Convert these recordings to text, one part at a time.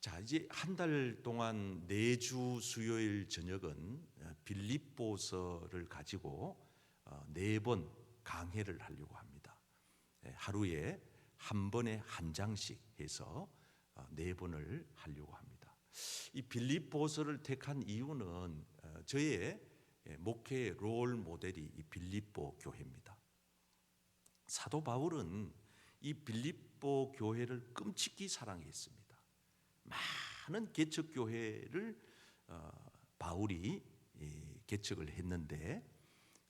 자, 이제 한 달 동안 4주 수요일 저녁은 빌립보서를 가지고 4번 강해를 하려고 합니다. 하루에 한 번에 한 장씩 해서 4번을 하려고 합니다. 이 빌립보서를 택한 이유는 저의 목회의 롤 모델이 이 빌립보 교회입니다. 사도 바울은 이 빌립보 교회를 끔찍히 사랑했습니다. 많은 개척 교회를 바울이 개척을 했는데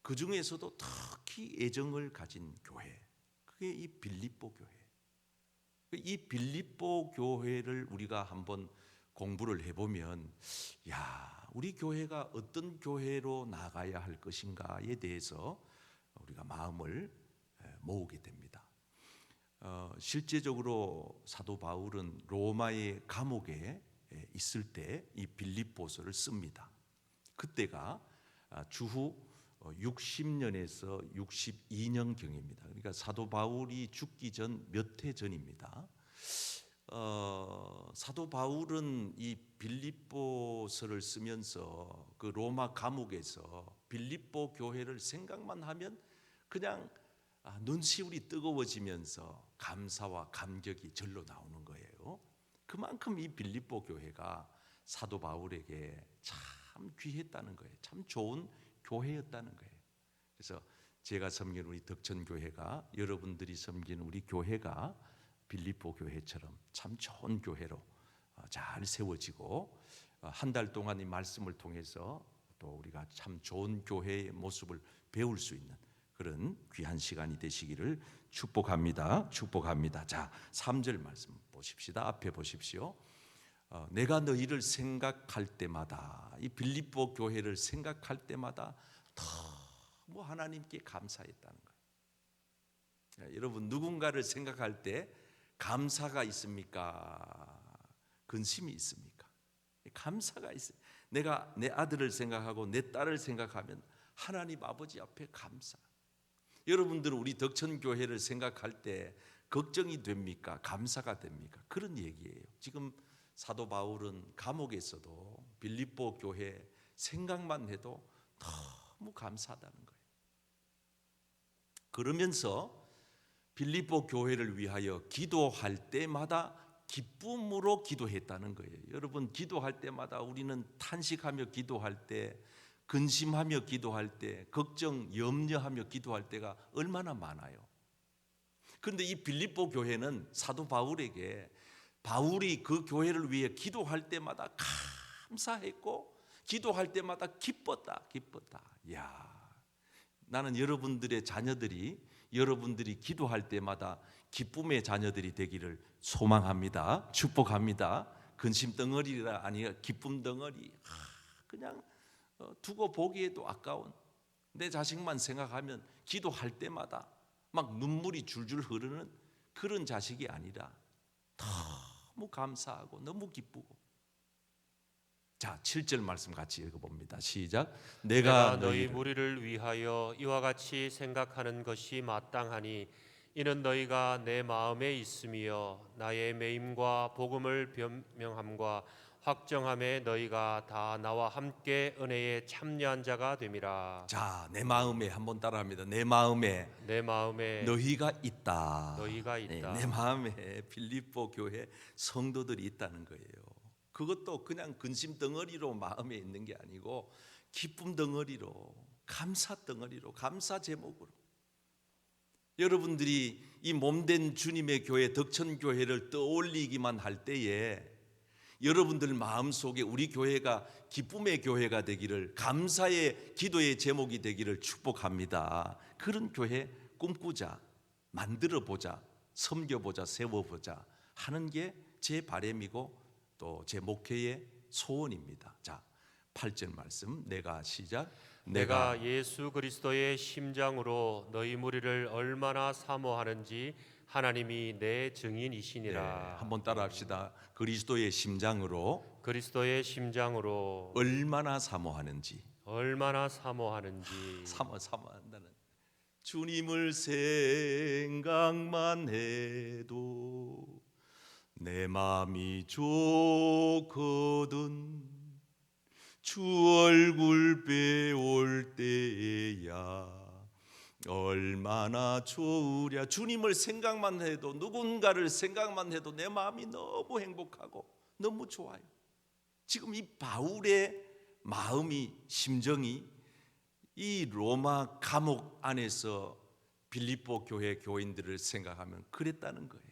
그 중에서도 특히 애정을 가진 교회, 그게 이 빌립보 교회. 이 빌립보 교회를 우리가 한번 공부를 해보면, 우리 교회가 어떤 교회로 나가야 할 것인가에 대해서 우리가 마음을 모으게 됩니다. 실제적으로 사도 바울은 로마의 감옥에 있을 때 이 빌립보서를 씁니다. 그때가 주후 60년에서 62년경입니다. 그러니까 사도 바울이 죽기 전 몇 해 전입니다. 사도 바울은 이 빌립보서를 쓰면서 그 로마 감옥에서 빌립보 교회를 생각만 하면 그냥 눈시울이 뜨거워지면서 감사와 감격이 절로 나오는 거예요. 그만큼 이 빌립보 교회가 사도 바울에게 참 귀했다는 거예요. 참 좋은 교회였다는 거예요. 그래서 제가 섬기는 우리 덕천교회가, 여러분들이 섬기는 우리 교회가 빌립보 교회처럼 참 좋은 교회로 잘 세워지고, 한 달 동안 이 말씀을 통해서 또 우리가 참 좋은 교회의 모습을 배울 수 있는 그런 귀한 시간이 되시기를 축복합니다. 축복합니다. 자, 3절 말씀 보십시다. 앞에 보십시오. 내가 너희를 생각할 때마다, 이 빌립보 교회를 생각할 때마다 너무 하나님께 감사했다는 거예요. 여러분, 누군가를 생각할 때 감사가 있습니까? 근심이 있습니까? 감사가 있어요. 내가 내 아들을 생각하고 내 딸을 생각하면 하나님 아버지 앞에 감사. 여러분들은 우리 덕천교회를 생각할 때 걱정이 됩니까? 감사가 됩니까? 그런 얘기예요. 지금 사도 바울은 감옥에서도 빌립보 교회 생각만 해도 너무 감사하다는 거예요. 그러면서 빌립보 교회를 위하여 기도할 때마다 기쁨으로 기도했다는 거예요. 여러분, 기도할 때마다 우리는 탄식하며 기도할 때, 근심하며 기도할 때, 걱정, 염려하며 기도할 때가 얼마나 많아요. 그런데 이 빌립보 교회는 사도 바울에게 바울이 그 교회를 위해 기도할 때마다 감사했고 기도할 때마다 기뻤다. 나는 여러분들의 자녀들이, 여러분들이 기도할 때마다 기쁨의 자녀들이 되기를 소망합니다. 축복합니다. 근심 덩어리라 아니라 기쁨 덩어리, 그냥 두고 보기에도 아까운, 내 자식만 생각하면 기도할 때마다 막 눈물이 줄줄 흐르는 그런 자식이 아니라 너무 감사하고 너무 기쁘고. 자, 7절 말씀 같이 읽어봅니다. 시작. 내가 너희 무리를 위하여 이와 같이 생각하는 것이 마땅하니 이는 너희가 내 마음에 있으며 나의 매임과 복음을 변명함과 확정함에 너희가 다 나와 함께 은혜에 참여한 자가 됨이라. 자, 내 마음에, 한번 따라합니다. 내 마음에 너희가 있다. 내 마음에 빌립보 교회 성도들이 있다는 거예요. 그것도 그냥 근심 덩어리로 마음에 있는 게 아니고 기쁨 덩어리로, 감사 덩어리로, 감사 제목으로. 여러분들이 이 몸된 주님의 교회 덕천교회를 떠올리기만 할 때에 여러분들 마음속에 우리 교회가 기쁨의 교회가 되기를, 감사의 기도의 제목이 되기를 축복합니다. 그런 교회 꿈꾸자, 만들어보자, 섬겨보자, 세워보자 하는 게 제 바람이고 또 제 목회의 소원입니다. 자, 8절 말씀 내가 예수 그리스도의 심장으로 너희 무리를 얼마나 사모하는지 하나님이 내 증인이시니라. 한번 따라합시다. 그리스도의 심장으로 얼마나 사모하는지. 사모한다는, 주님을 생각만 해도 내 마음이 좋거든 주 얼굴 배울 때야 얼마나 좋으랴. 주님을 생각만 해도, 누군가를 생각만 해도 내 마음이 너무 행복하고 너무 좋아요. 지금 이 바울의 마음이, 심정이 이 로마 감옥 안에서 빌립보 교회 교인들을 생각하면 그랬다는 거예요.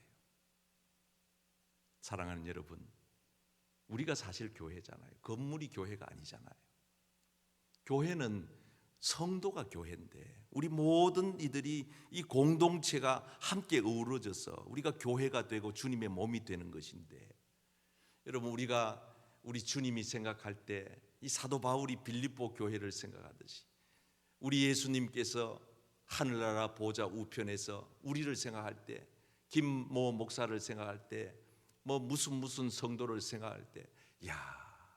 사랑하는 여러분, 우리가 사실 교회잖아요. 건물이 교회가 아니잖아요. 교회는 성도가 교회인데 우리 모든 이들이 이 공동체가 함께 어우러져서 우리가 교회가 되고 주님의 몸이 되는 것인데, 여러분, 우리 주님이 생각할 때 이 사도 바울이 빌립보 교회를 생각하듯이 우리 예수님께서 하늘나라 보좌 우편에서 우리를 생각할 때, 김모 목사를 생각할 때, 뭐 무슨 성도를 생각할 때, 야,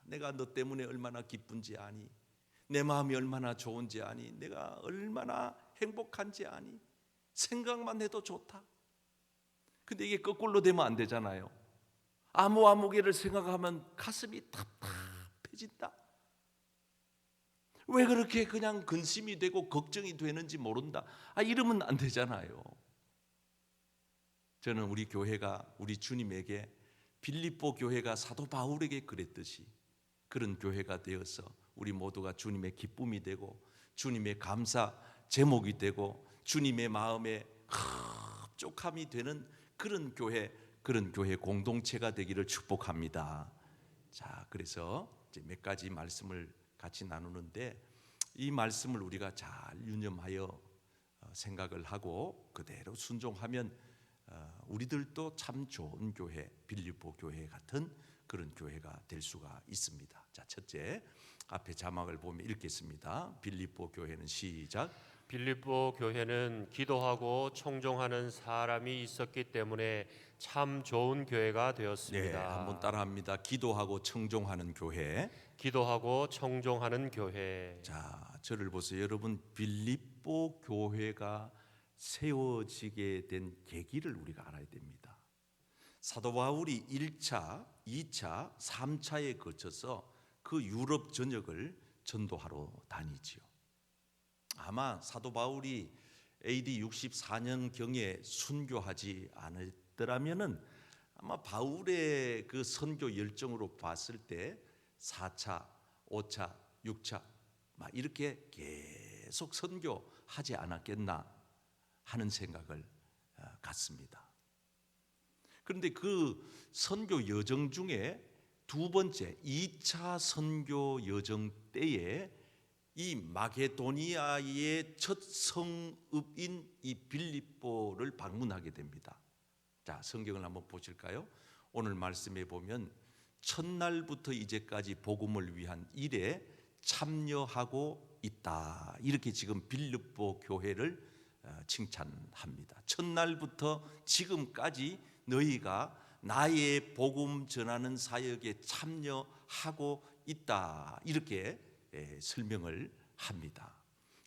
내가 너 때문에 얼마나 기쁜지 아니? 내 마음이 얼마나 좋은지 아니? 내가 얼마나 행복한지 아니? 생각만 해도 좋다. 근데 이게 거꾸로 되면 안 되잖아요. 아무개를 생각하면 가슴이 답답해진다. 왜 그렇게 그냥 근심이 되고 걱정이 되는지 모른다. 이러면 안 되잖아요. 저는 우리 교회가 우리 주님에게 빌립보 교회가 사도 바울에게 그랬듯이 그런 교회가 되어서 우리 모두가 주님의 기쁨이 되고 주님의 감사 제목이 되고 주님의 마음에 흡족함이 되는 그런 교회 공동체가 되기를 축복합니다. 자, 그래서 이제 몇 가지 말씀을 같이 나누는데, 이 말씀을 우리가 잘 유념하여 생각을 하고 그대로 순종하면 우리들도 참 좋은 교회, 빌립보 교회 같은 그런 교회가 될 수가 있습니다. 자, 첫째, 앞에 자막을 보면 읽겠습니다. 빌립보 교회는 시작. 빌립보 교회는 기도하고 청종하는 사람이 있었기 때문에 참 좋은 교회가 되었습니다. 네, 한번 따라합니다. 기도하고 청종하는 교회. 기도하고 청종하는 교회. 자, 저를 보세요. 여러분, 빌립보 교회가 세워지게 된 계기를 우리가 알아야 됩니다. 사도 바울이 1차, 2차, 3차에 거쳐서 그 유럽 전역을 전도하러 다니지요. 아마 사도 바울이 AD 64년경에 순교하지 않았더라면은 아마 바울의 그 선교 열정으로 봤을 때 4차, 5차, 6차 막 이렇게 계속 선교하지 않았겠나 하는 생각을 갖습니다. 그런데 그 선교 여정 중에 두 번째 2차 선교 여정 때에 이 마게도니아의 첫 성읍인 이 빌립보를 방문하게 됩니다. 자, 성경을 한번 보실까요? 오늘 말씀에 보면 첫날부터 이제까지 복음을 위한 일에 참여하고 있다. 이렇게 지금 빌립보 교회를 칭찬합니다. 첫날부터 지금까지 너희가 나의 복음 전하는 사역에 참여하고 있다. 이렇게 설명을 합니다.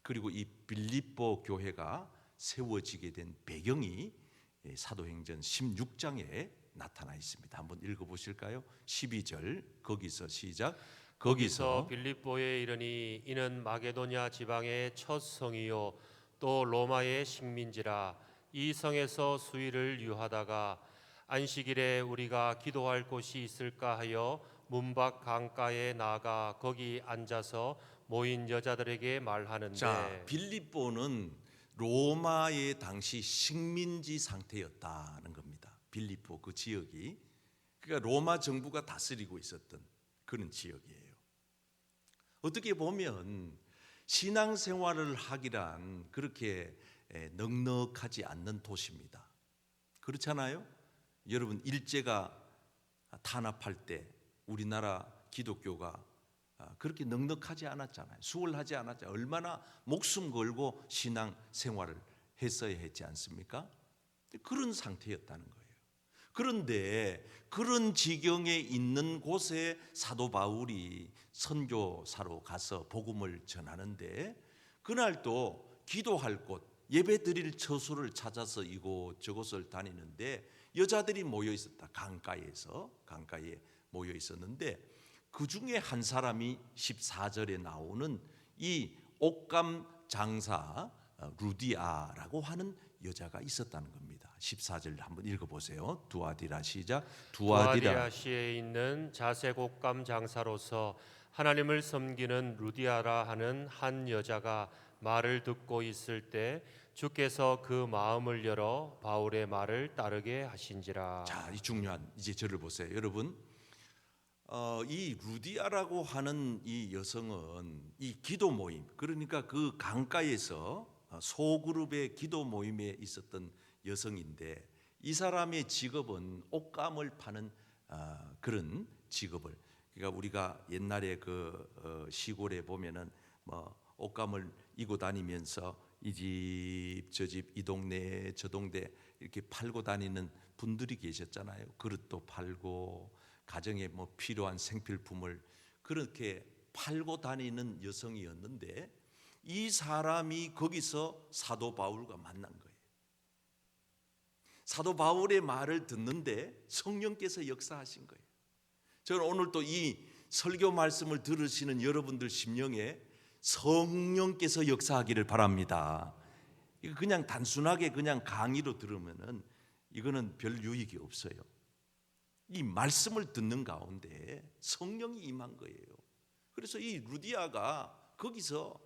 그리고 이 빌립보 교회가 세워지게 된 배경이 사도행전 16장에 나타나 있습니다. 한번 읽어보실까요? 12절 거기서 시작. 거기서 빌립보에 이르니 이는 마게도냐 지방의 첫 성이요 또 로마의 식민지라. 이 성에서 수일을 유하다가 안식일에 우리가 기도할 곳이 있을까 하여 문밖 강가에 나가 거기 앉아서 모인 여자들에게 말하는데. 자, 빌립보는 로마의 당시 식민지 상태였다는 겁니다. 빌립보 그 지역이, 그러니까 로마 정부가 다스리고 있었던 그런 지역이에요. 어떻게 보면 신앙생활을 하기란 그렇게 넉넉하지 않는 도시입니다. 그렇잖아요? 여러분, 일제가 탄압할 때 우리나라 기독교가 그렇게 넉넉하지 않았잖아요. 수월하지 않았잖아요. 얼마나 목숨 걸고 신앙생활을 했어야 했지 않습니까? 그런 상태였다는 거예요. 그런데 그런 지경에 있는 곳에 사도 바울이 선교사로 가서 복음을 전하는데, 그날 또 기도할 곳, 예배 드릴 처소를 찾아서 이곳 저곳을 다니는데 여자들이 모여 있었다. 강가에 모여 있었는데 그 중에 한 사람이 14절에 나오는 이 옷감 장사 루디아라고 하는 여자가 있었다는 겁니다. 14절 한번 읽어보세요. 두아디라 시작. 두아디라시에 있는 자색 옷감 장사로서 하나님을 섬기는 루디아라 하는 한 여자가 말을 듣고 있을 때 주께서 그 마음을 열어 바울의 말을 따르게 하신지라. 자, 이 중요한 이제 저를 보세요, 여러분. 이 루디아라고 하는 이 여성은 이 기도 모임, 그러니까 그 강가에서 소그룹의 기도 모임에 있었던 여성인데 이 사람의 직업은 옷감을 파는 그런 직업을, 그러니까 우리가 옛날에 그 시골에 보면은 뭐 옷감을 이고 다니면서 이 집 저 집 이 동네 저 동네 이렇게 팔고 다니는 분들이 계셨잖아요. 그릇도 팔고 가정에 뭐 필요한 생필품을 그렇게 팔고 다니는 여성이었는데 이 사람이 거기서 사도 바울과 만난 거예요. 사도 바울의 말을 듣는데 성령께서 역사하신 거예요. 저는 오늘 또 이 설교 말씀을 들으시는 여러분들 심령에 성령께서 역사하기를 바랍니다. 이거 그냥 단순하게 그냥 강의로 들으면은 이거는 별 유익이 없어요. 이 말씀을 듣는 가운데 성령이 임한 거예요. 그래서 이 루디아가 거기서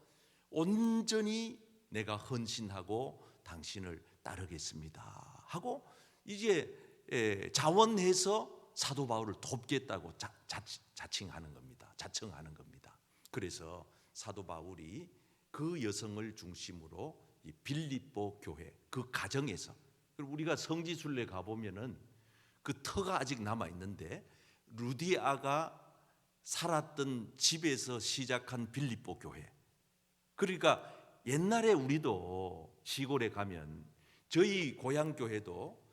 온전히 내가 헌신하고 당신을 따르겠습니다 하고 이제 자원해서 사도 바울을 돕겠다고 자청하는 겁니다. 그래서 사도 바울이 그 여성을 중심으로 이 빌립보 교회 그 가정에서, 그리고 우리가 성지순례 가보면은 그 터가 아직 남아 있는데 루디아가 살았던 집에서 시작한 빌립보 교회. 그러니까 옛날에 우리도 시골에 가면 저희 고향 교회도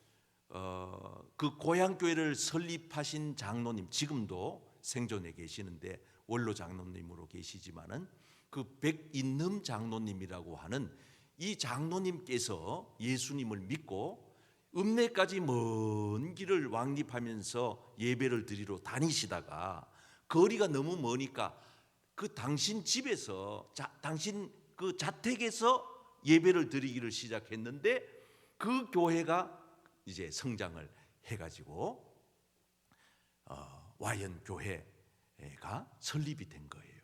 그 고향 교회를 설립하신 장로님 지금도 생존해 계시는데 원로 장로님으로 계시지만은 그 백인름 장로님이라고 하는 이 장로님께서 예수님을 믿고 읍내까지 먼 길을 왕립하면서 예배를 드리러 다니시다가 거리가 너무 머니까 그 당신 집에서 당신 그 자택에서 예배를 드리기를 시작했는데 그 교회가 이제 성장을 해가지고 와연 교회가 설립이 된 거예요.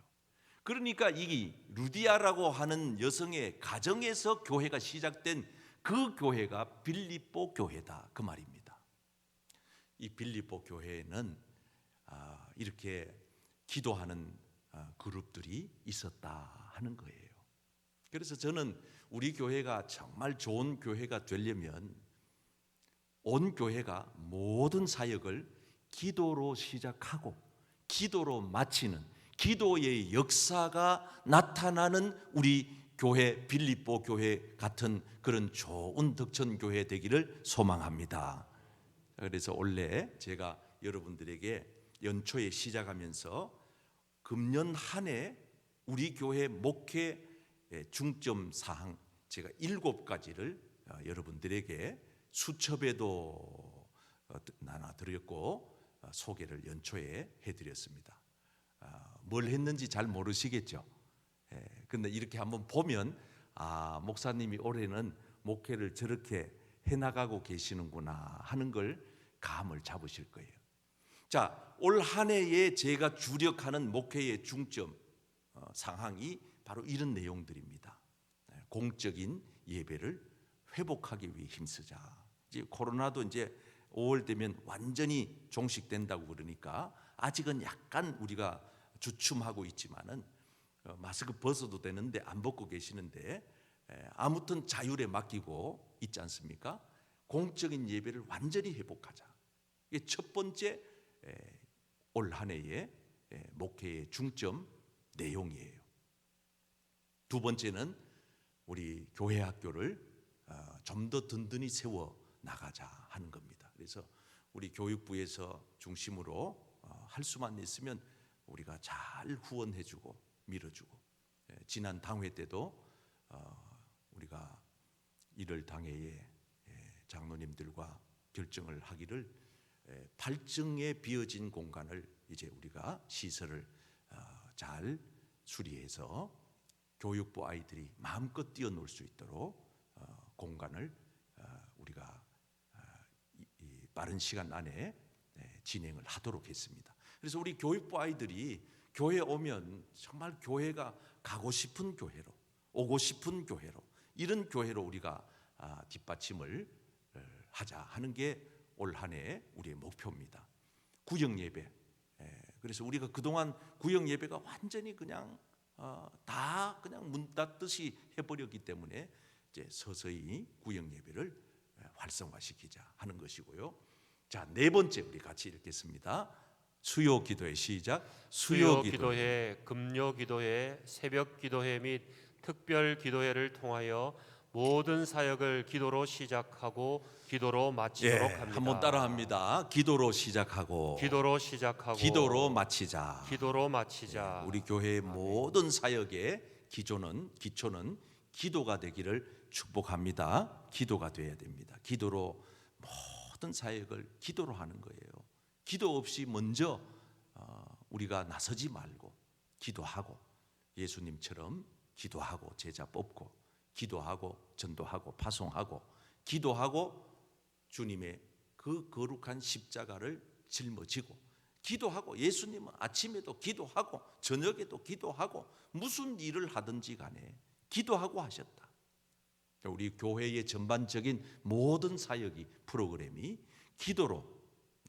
그러니까 이 루디아라고 하는 여성의 가정에서 교회가 시작된 그 교회가 빌립보 교회다 그 말입니다. 이 빌립보 교회에는 이렇게 기도하는 그룹들이 있었다 하는 거예요. 그래서 저는 우리 교회가 정말 좋은 교회가 되려면 온 교회가 모든 사역을 기도로 시작하고 기도로 마치는 기도의 역사가 나타나는 우리 교회 빌립보 교회 같은 그런 좋은 덕천 교회 되기를 소망합니다. 그래서 원래 제가 여러분들에게 연초에 시작하면서 금년 한 해 우리 교회 목회 중점 사항 제가 7가지를 여러분들에게 수첩에도 나눠드렸고 소개를 연초에 해드렸습니다. 뭘 했는지 잘 모르시겠죠. 근데 이렇게 한번 보면 목사님이 올해는 목회를 저렇게 해나가고 계시는구나 하는 걸 감을 잡으실 거예요. 자, 올 한 해에 제가 주력하는 목회의 중점 상황이 바로 이런 내용들입니다. 공적인 예배를 회복하기 위해 힘쓰자. 이제 코로나도 이제 5월 되면 완전히 종식된다고 그러니까 아직은 약간 우리가 주춤하고 있지만은 마스크 벗어도 되는데 안 벗고 계시는데 아무튼 자율에 맡기고 있지 않습니까? 공적인 예배를 완전히 회복하자. 이게 첫 번째 올 한 해의 목회의 중점 내용이에요. 두 번째는 우리 교회 학교를 좀 더 든든히 세워 나가자 하는 겁니다. 그래서 우리 교육부에서 중심으로 할 수만 있으면 우리가 잘 후원해주고 밀어주고 지난 당회 때도 우리가 1월 당회에 장로님들과 결정을 하기를 8층에 비어진 공간을 이제 우리가 시설을 잘 수리해서 교육부 아이들이 마음껏 뛰어놀 수 있도록 공간을 우리가 빠른 시간 안에 진행을 하도록 했습니다. 그래서 우리 교육부 아이들이 교회 오면 정말 교회가 가고 싶은 교회로, 오고 싶은 교회로, 이런 교회로 우리가 뒷받침을 하자 하는 게 올 한 해 우리의 목표입니다. 구역 예배. 그래서 우리가 그동안 구역 예배가 완전히 그냥 다 그냥 문 닫듯이 해버렸기 때문에 이제 서서히 구역 예배를 활성화시키자 하는 것이고요. 자, 네 번째 우리 같이 읽겠습니다. 수요 기도회 시작. 수요 기도회, 금요 기도회, 새벽 기도회 및 특별 기도회를 통하여 모든 사역을 기도로 시작하고 기도로 마치도록 합니다. 한번 따라합니다. 기도로 시작하고 기도로 시작하고 기도로 마치자. 기도로 마치자. 우리 교회의 모든 사역의 기초는 기도가 되기를 축복합니다. 기도가 돼야 됩니다. 기도로 모든 사역을 기도로 하는 거예요. 기도 없이 먼저 우리가 나서지 말고 기도하고 예수님처럼 기도하고 제자 뽑고 기도하고 전도하고 파송하고 기도하고 주님의 그 거룩한 십자가를 짊어지고 기도하고 예수님은 아침에도 기도하고 저녁에도 기도하고 무슨 일을 하든지 간에 기도하고 하셨다. 우리 교회의 전반적인 모든 사역이 프로그램이 기도로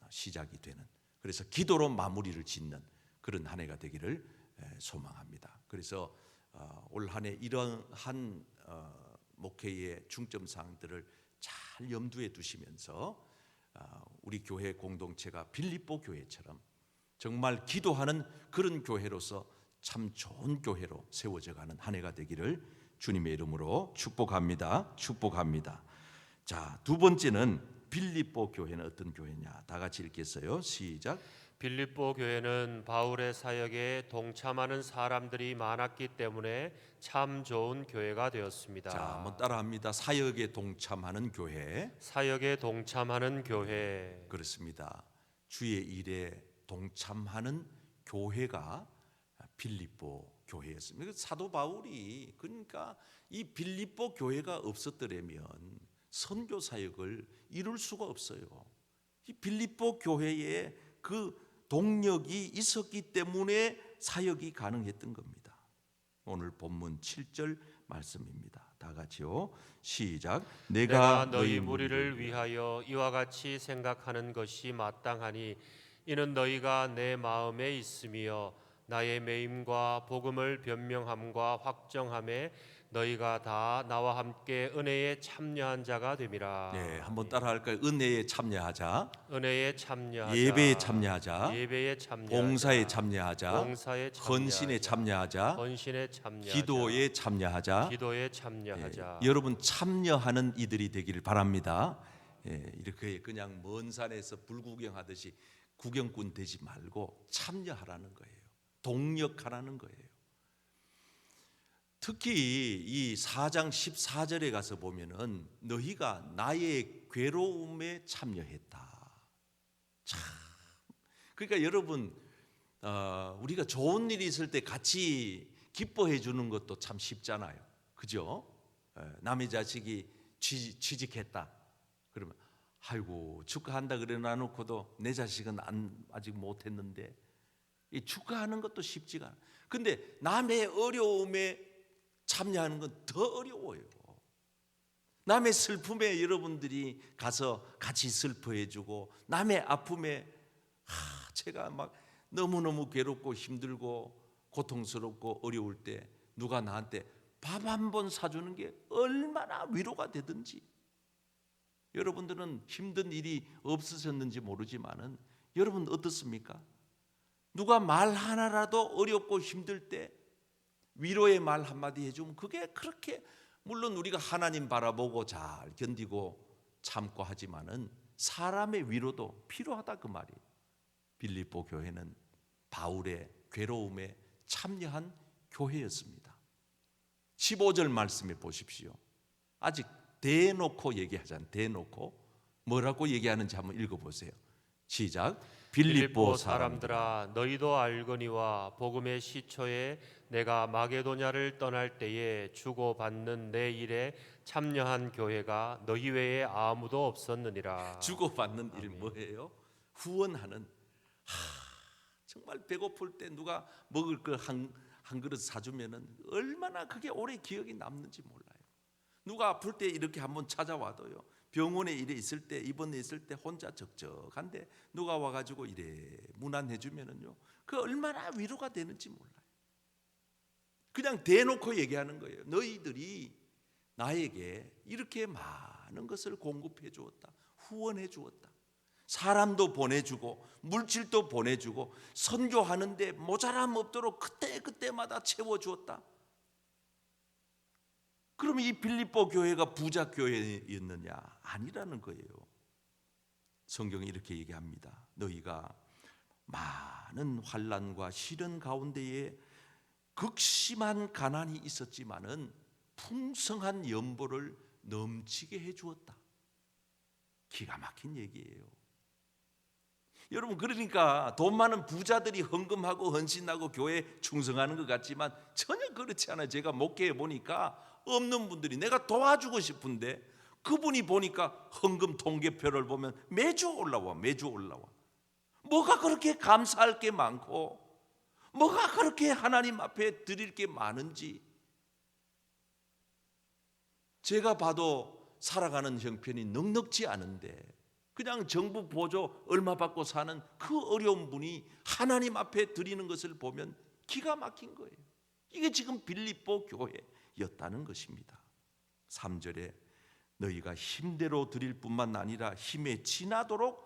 시작이 되는, 그래서 기도로 마무리를 짓는 그런 한 해가 되기를 소망합니다. 그래서 올 한 해 이러한 목회의 중점 사항들을 잘 염두에 두시면서 우리 교회 공동체가 빌립보 교회처럼 정말 기도하는 그런 교회로서 참 좋은 교회로 세워져 가는 한 해가 되기를 주님의 이름으로 축복합니다. 축복합니다. 자, 두 번째는 빌립보 교회는 어떤 교회냐? 다 같이 읽겠어요. 시작. 빌립보 교회는 바울의 사역에 동참하는 사람들이 많았기 때문에 참 좋은 교회가 되었습니다. 자, 한번 따라합니다. 사역에 동참하는 교회. 사역에 동참하는 교회. 그렇습니다. 주의 일에 동참하는 교회가 빌립보 교회였습니다. 사도 바울이 그러니까 이 빌립보 교회가 없었더라면 선교 사역을 이룰 수가 없어요. 이 빌립보 교회에 그 동력이 있었기 때문에 사역이 가능했던 겁니다. 오늘 본문 7절 말씀입니다. 다 같이요. 시작. 내가 너희 무리를 위하여 이와 같이 생각하는 것이 마땅하니 이는 너희가 내 마음에 있으며 나의 매임과 복음을 변명함과 확정함에 너희가 다 나와 함께 은혜에 참여한 자가 됨이라. 네, 한번 따라할까요? 은혜에 참여하자. 은혜에 참여하자. 예배에 참여하자. 예배에 참여하자. 봉사에 참여하자. 봉사에 참여하자. 헌신에 참여하자. 헌신에 참여하자. 기도에 참여하자. 기도에 참여하자. 여러분 참여하는 이들이 되기를 바랍니다. 이렇게 그냥 먼 산에서 불구경하듯이 구경꾼 되지 말고 참여하라는 거예요. 동력하라는 거예요. 특히 이 4장 14절에 가서 보면은 너희가 나의 괴로움에 참여했다. 참. 그러니까 여러분 우리가 좋은 일이 있을 때 같이 기뻐해 주는 것도 참 쉽잖아요. 그죠? 남의 자식이 취직했다. 그러면 아이고 축하한다 그래 놔놓고도 내 자식은 아직 못했는데 이 축하하는 것도 쉽지가 않아. 근데 남의 어려움에 참여하는 건 더 어려워요. 남의 슬픔에 여러분들이 가서 같이 슬퍼해주고 남의 아픔에 제가 막 너무너무 괴롭고 힘들고 고통스럽고 어려울 때 누가 나한테 밥 한 번 사주는 게 얼마나 위로가 되든지. 여러분들은 힘든 일이 없으셨는지 모르지만은 여러분 어떻습니까? 누가 말 하나라도 어렵고 힘들 때 위로의 말 한마디 해주면 그게 그렇게, 물론 우리가 하나님 바라보고 잘 견디고 참고 하지만은 사람의 위로도 필요하다 그 말이에요. 빌립보 교회는 바울의 괴로움에 참여한 교회였습니다. 15절 말씀해 보십시오. 아직 대놓고 얘기하잖아요. 대놓고 뭐라고 얘기하는지 한번 읽어보세요. 시작. 빌립보 사람들아, 사람들아 너희도 알거니와 복음의 시초에 내가 마게도냐를 떠날 때에 주고받는 내 일에 참여한 교회가 너희 외에 아무도 없었느니라. 주고받는 일 아멘. 뭐예요? 후원하는. 정말 배고플 때 누가 먹을 거 한 그릇 사주면은 얼마나 그게 오래 기억이 남는지 몰라요. 누가 아플 때 이렇게 한번 찾아와도요, 병원에 이래 있을 때, 입원해 있을 때 혼자 적적한데 누가 와가지고 이래 문안해 주면은요, 그 얼마나 위로가 되는지 몰라요. 그냥 대놓고 얘기하는 거예요. 너희들이 나에게 이렇게 많은 것을 공급해 주었다, 후원해 주었다, 사람도 보내주고 물질도 보내주고 선교하는데 모자람 없도록 그때마다 채워주었다. 그럼 이 빌립보 교회가 부자 교회였느냐? 아니라는 거예요. 성경이 이렇게 얘기합니다. 너희가 많은 환난과 시련 가운데에 극심한 가난이 있었지만은 풍성한 연보를 넘치게 해주었다. 기가 막힌 얘기예요. 여러분, 그러니까 돈 많은 부자들이 헌금하고 헌신하고 교회에 충성하는 것 같지만 전혀 그렇지 않아요. 제가 목회해 보니까 없는 분들이 내가 도와주고 싶은데 그분이 보니까 헌금 통계표를 보면 매주 올라와. 뭐가 그렇게 감사할 게 많고 뭐가 그렇게 하나님 앞에 드릴 게 많은지 제가 봐도 살아가는 형편이 넉넉지 않은데 그냥 정부 보조 얼마 받고 사는 그 어려운 분이 하나님 앞에 드리는 것을 보면 기가 막힌 거예요. 이게 지금 빌립보 교회였다는 것입니다. 3절에 너희가 힘대로 드릴 뿐만 아니라 힘에 지나도록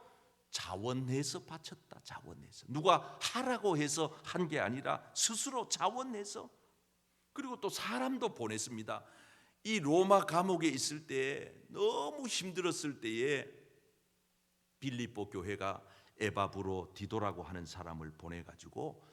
자원해서 바쳤다. 자원해서. 누가 하라고 해서 한 게 아니라 스스로 자원해서. 그리고 또 사람도 보냈습니다. 이 로마 감옥에 있을 때 너무 힘들었을 때에 빌립보 교회가 에바브로 디도라고 하는 사람을 보내가지고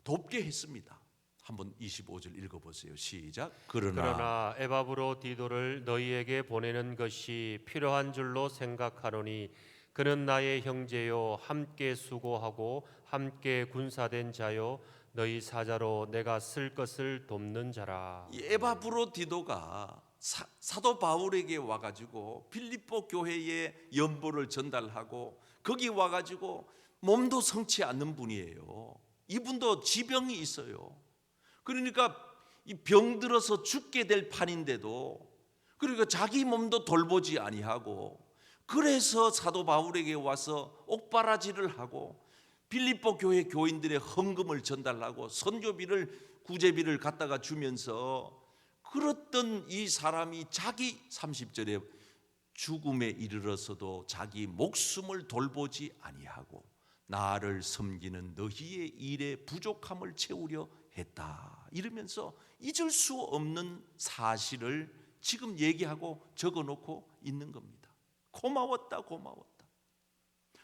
돕게 했습니다. 한번 25절 읽어보세요. 시작. 그러나 에바브로 디도를 너희에게 보내는 것이 필요한 줄로 생각하노니 그는 나의 형제요 함께 수고하고 함께 군사된 자요 너희 사자로 내가 쓸 것을 돕는 자라. 이 에바브로 디도가 사도 바울에게 와가지고 빌립보 교회에 연보를 전달하고 거기 와가지고 몸도 성치 않는 분이에요. 이분도 지병이 있어요. 그러니까 이 병들어서 죽게 될 판인데도 그러니까 자기 몸도 돌보지 아니하고 그래서 사도 바울에게 와서 옥바라지를 하고 빌립보 교회 교인들의 헌금을 전달하고 선교비를 구제비를 갖다가 주면서 그랬던 이 사람이 자기 30절에 죽음에 이르러서도 자기 목숨을 돌보지 아니하고 나를 섬기는 너희의 일에 부족함을 채우려 했다. 이러면서 잊을 수 없는 사실을 지금 얘기하고 적어놓고 있는 겁니다. 고마웠다.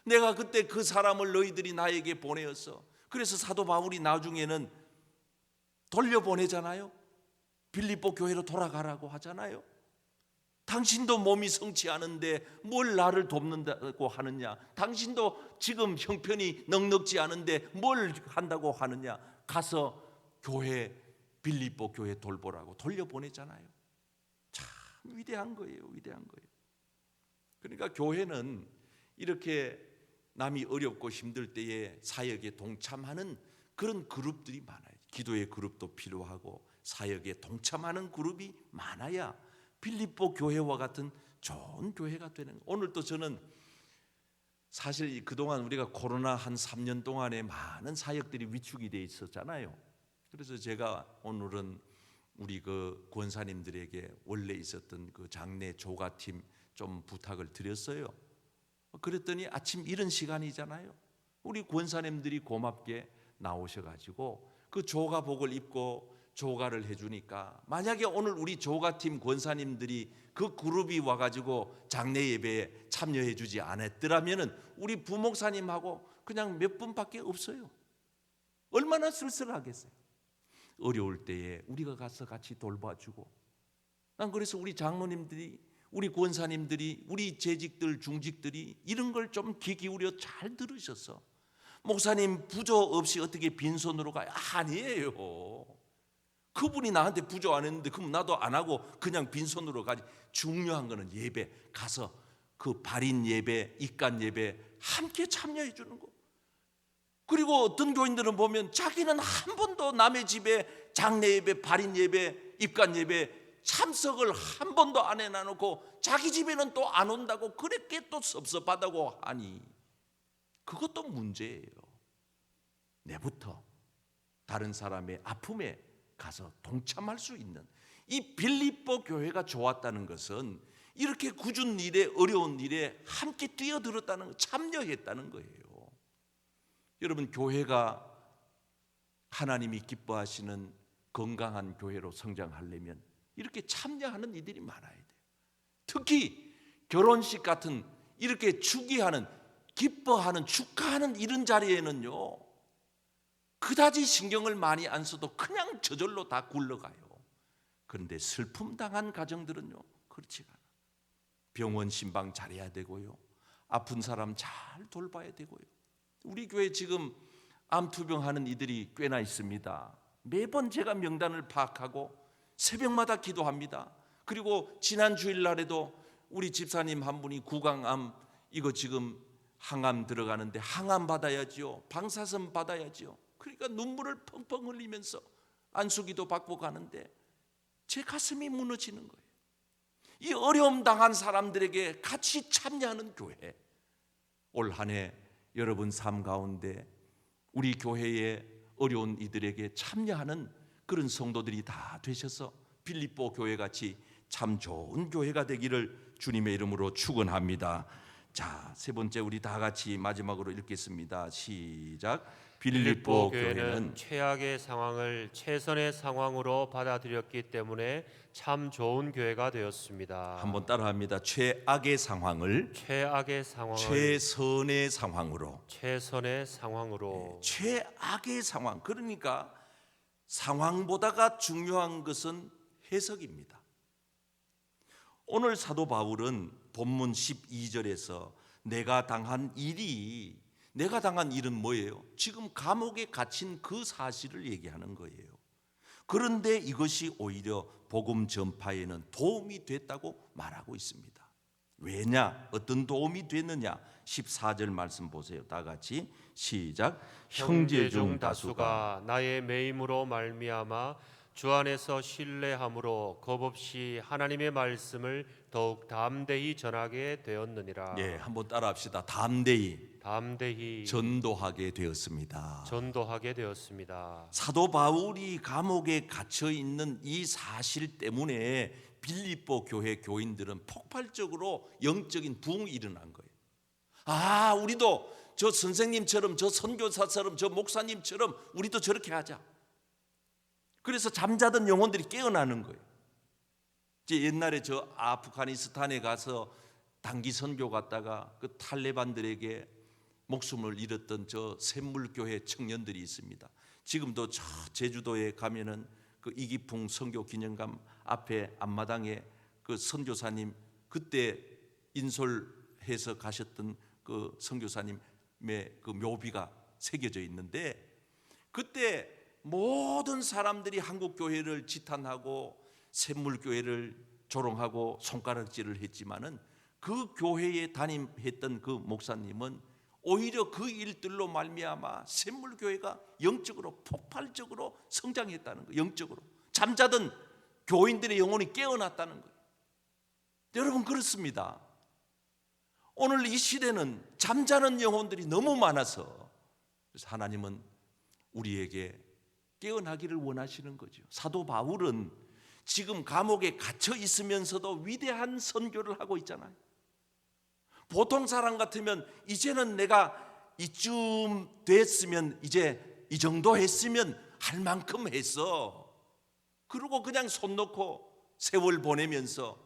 내가 그때 그 사람을 너희들이 나에게 보내었어. 그래서 사도 바울이 나중에는 돌려보내잖아요. 빌립보 교회로 돌아가라고 하잖아요. 당신도 몸이 성치 않은데 뭘 나를 돕는다고 하느냐? 당신도 지금 형편이 넉넉지 않은데 뭘 한다고 하느냐? 가서 교회 빌립보 교회 돌보라고 돌려보내잖아요. 참 위대한 거예요. 그러니까 교회는 이렇게 남이 어렵고 힘들 때에 사역에 동참하는 그런 그룹들이 많아요. 기도의 그룹도 필요하고 사역에 동참하는 그룹이 많아야 빌립보 교회와 같은 좋은 교회가 되는 거예요. 오늘 또 저는 사실 그동안 우리가 코로나 한 3년 동안에 많은 사역들이 위축이 돼 있었잖아요. 그래서 제가 오늘은 우리 그 권사님들에게 원래 있었던 그 장례 조가팀 좀 부탁을 드렸어요. 그랬더니 아침 이런 시간이잖아요. 우리 권사님들이 고맙게 나오셔가지고 그 조가복을 입고 조가를 해주니까 만약에 오늘 우리 조가팀 권사님들이 그 그룹이 와가지고 장례 예배에 참여해주지 않았더라면은 우리 부목사님하고 그냥 몇 분밖에 없어요. 얼마나 쓸쓸하겠어요. 어려울 때에 우리가 가서 같이 돌봐주고 난 그래서 우리 장로님들이, 우리 권사님들이, 우리 재직들, 중직들이 이런 걸 좀 귀 기울여 잘 들으셔서, 목사님 부조 없이 어떻게 빈손으로 가요? 아니에요. 그분이 나한테 부조 안 했는데 그럼 나도 안 하고 그냥 빈손으로 가지. 중요한 거는 예배 가서 그 발인 예배, 입간 예배 함께 참여해 주는 거. 그리고 어떤 교인들은 보면 자기는 한 번도 남의 집에 장례 예배, 발인 예배, 입간 예배 참석을 한 번도 안 해놔놓고 자기 집에는 또 안 온다고 그렇게 또 섭섭하다고 하니, 그것도 문제예요. 내부터 다른 사람의 아픔에 가서 동참할 수 있는, 이 빌립보 교회가 좋았다는 것은 이렇게 굳은 일에, 어려운 일에 함께 뛰어들었다는 거, 참여했다는 거예요. 여러분, 교회가 하나님이 기뻐하시는 건강한 교회로 성장하려면 이렇게 참여하는 이들이 많아야 돼요. 특히 결혼식 같은 이렇게 축의하는, 기뻐하는, 축하하는 이런 자리에는요, 그다지 신경을 많이 안 써도 그냥 저절로 다 굴러가요. 그런데 슬픔 당한 가정들은요, 그렇지가 않아요. 병원 신방 잘해야 되고요, 아픈 사람 잘 돌봐야 되고요. 우리 교회 지금 암투병하는 이들이 꽤나 있습니다. 매번 제가 명단을 파악하고 새벽마다 기도합니다. 그리고 지난 주일날에도 우리 집사님 한 분이 구강암, 이거 지금 항암 들어가는데 항암 받아야지요, 방사선 받아야지요. 그러니까 눈물을 펑펑 흘리면서 안수기도 받고 가는데 제 가슴이 무너지는 거예요. 이 어려움 당한 사람들에게 같이 참여하는 교회, 올 한 해 여러분 삶 가운데 우리 교회의 어려운 이들에게 참여하는 그런 성도들이 다 되셔서 빌립보 교회같이 참 좋은 교회가 되기를 주님의 이름으로 축원합니다. 자, 세 번째 우리 다 같이 마지막으로 읽겠습니다. 시작. 빌립보 교회는 최악의 상황을 최선의 상황으로 받아들였기 때문에 참 좋은 교회가 되었습니다. 한번 따라합니다. 최악의 상황을 최선의 상황으로. 최악의 상황, 그러니까 상황보다가 중요한 것은 해석입니다. 오늘 사도 바울은 본문 12절에서 내가 당한 일은 뭐예요? 지금 감옥에 갇힌 그 사실을 얘기하는 거예요. 그런데 이것이 오히려 복음 전파에는 도움이 됐다고 말하고 있습니다. 왜냐? 어떤 도움이 됐느냐? 14절 말씀 보세요. 다 같이 시작. 형제 중 다수가 나의 매임으로 말미암아 주 안에서 신뢰함으로 겁없이 하나님의 말씀을 더욱 담대히 전하게 되었느니라. 예, 한번 따라합시다. 담대히 전도하게 되었습니다. 사도 바울이 감옥에 갇혀 있는 이 사실 때문에 빌립보 교회 교인들은 폭발적으로 영적인 부흥이 일어난 거예요. 아, 우리도 저 선생님처럼, 저 선교사처럼, 저 목사님처럼 우리도 저렇게 하자. 그래서 잠자던 영혼들이 깨어나는 거예요. 이제 옛날에 저 아프가니스탄에 가서 단기 선교 갔다가 그 탈레반들에게 목숨을 잃었던 저 샘물교회 청년들이 있습니다. 지금도 저 제주도에 가면은 그 이기풍 선교 기념관 앞에 앞마당에 그 선교사님 그때 인솔해서 가셨던 그 선교사님의 그 묘비가 새겨져 있는데, 그때 모든 사람들이 한국 교회를 지탄하고 샘물교회를 조롱하고 손가락질을 했지만은 그 교회에 담임했던 그 목사님은 오히려 그 일들로 말미암아 샘물교회가 영적으로 폭발적으로 성장했다는 거예요. 영적으로 잠자던 교인들의 영혼이 깨어났다는 거예요. 여러분, 그렇습니다. 오늘 이 시대는 잠자는 영혼들이 너무 많아서, 그래서 하나님은 우리에게 깨어나기를 원하시는 거죠. 사도 바울은 지금 감옥에 갇혀 있으면서도 위대한 선교를 하고 있잖아요. 보통 사람 같으면 이제는 내가 이쯤 됐으면, 이제 이 정도 했으면 할 만큼 했어, 그러고 그냥 손 놓고 세월 보내면서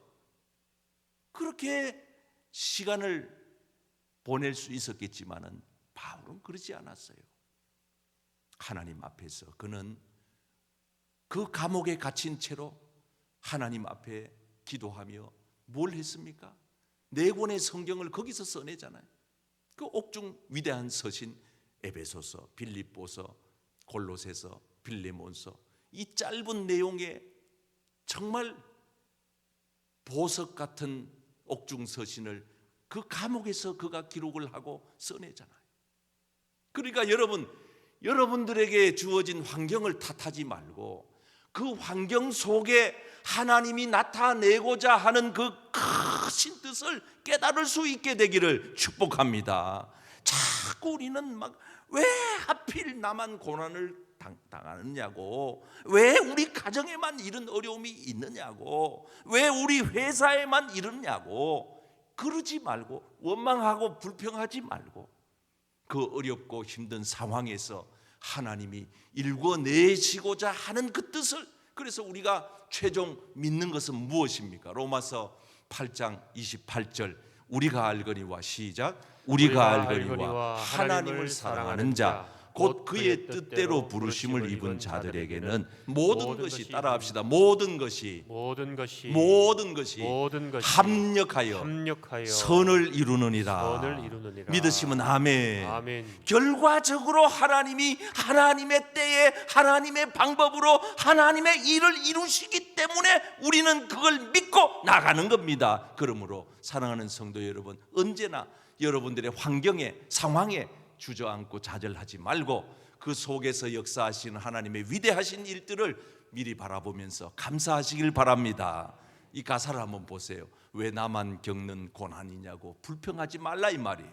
그렇게 시간을 보낼 수 있었겠지만은 바울은 그러지 않았어요. 하나님 앞에서 그는 그 감옥에 갇힌 채로 하나님 앞에 기도하며 뭘 했습니까? 4권의 성경을 거기서 써내잖아요. 그 옥중 위대한 서신 에베소서, 빌립보서, 골로새서, 빌레몬서, 이 짧은 내용에 정말 보석 같은 옥중 서신을 그 감옥에서 그가 기록을 하고 써내잖아요. 그러니까 여러분들에게 주어진 환경을 탓하지 말고 그 환경 속에 하나님이 나타내고자 하는 그 크신 뜻을 깨달을 수 있게 되기를 축복합니다. 자꾸 우리는 막 왜 하필 나만 고난을 당하느냐고, 왜 우리 가정에만 이런 어려움이 있느냐고, 왜 우리 회사에만 이러냐고 그러지 말고, 원망하고 불평하지 말고, 그 어렵고 힘든 상황에서 하나님이 일궈내시고자 하는 그 뜻을, 그래서 우리가 최종 믿는 것은 무엇입니까? 로마서 8장 28절, 우리가 알거니와, 시작, 우리가 알거니와 하나님을 사랑하는 자 곧 그의 뜻대로 부르심을 입은 자들에게는 모든 것이, 따라합시다, 모든 것이 합력하여 선을 이루느니라. 믿으시면 아멘. 결과적으로 하나님이 하나님의 때에 하나님의 방법으로 하나님의 일을 이루시기 때문에 우리는 그걸 믿고 나가는 겁니다. 그러므로 사랑하는 성도 여러분, 언제나 여러분들의 환경에, 상황에 주저앉고 좌절하지 말고 그 속에서 역사하시는 하나님의 위대하신 일들을 미리 바라보면서 감사하시길 바랍니다. 이 가사를 한번 보세요. 왜 나만 겪는 고난이냐고 불평하지 말라 이 말이에요.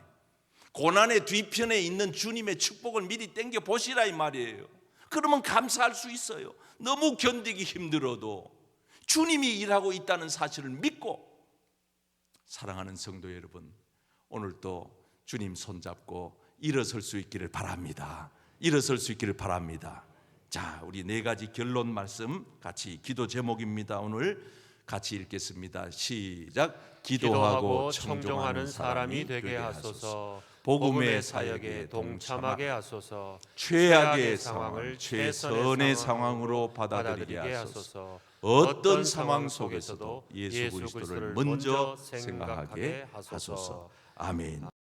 고난의 뒤편에 있는 주님의 축복을 미리 땡겨 보시라 이 말이에요. 그러면 감사할 수 있어요. 너무 견디기 힘들어도 주님이 일하고 있다는 사실을 믿고. 사랑하는 성도 여러분, 오늘도 주님 손잡고 일어설 수 있기를 바랍니다. 일어설 수 있기를 바랍니다. 자, 우리 4가지 결론 말씀 같이, 기도 제목입니다. 오늘 같이 읽겠습니다. 시작. 기도하고 청종하는 사람이 되게 하소서. 복음의 사역에 동참하게 하소서. 최악의 상황을 최선의 상황으로 받아들이게 하소서. 어떤 상황 속에서도 예수 그리스도를 먼저 생각하게 하소서. 아멘.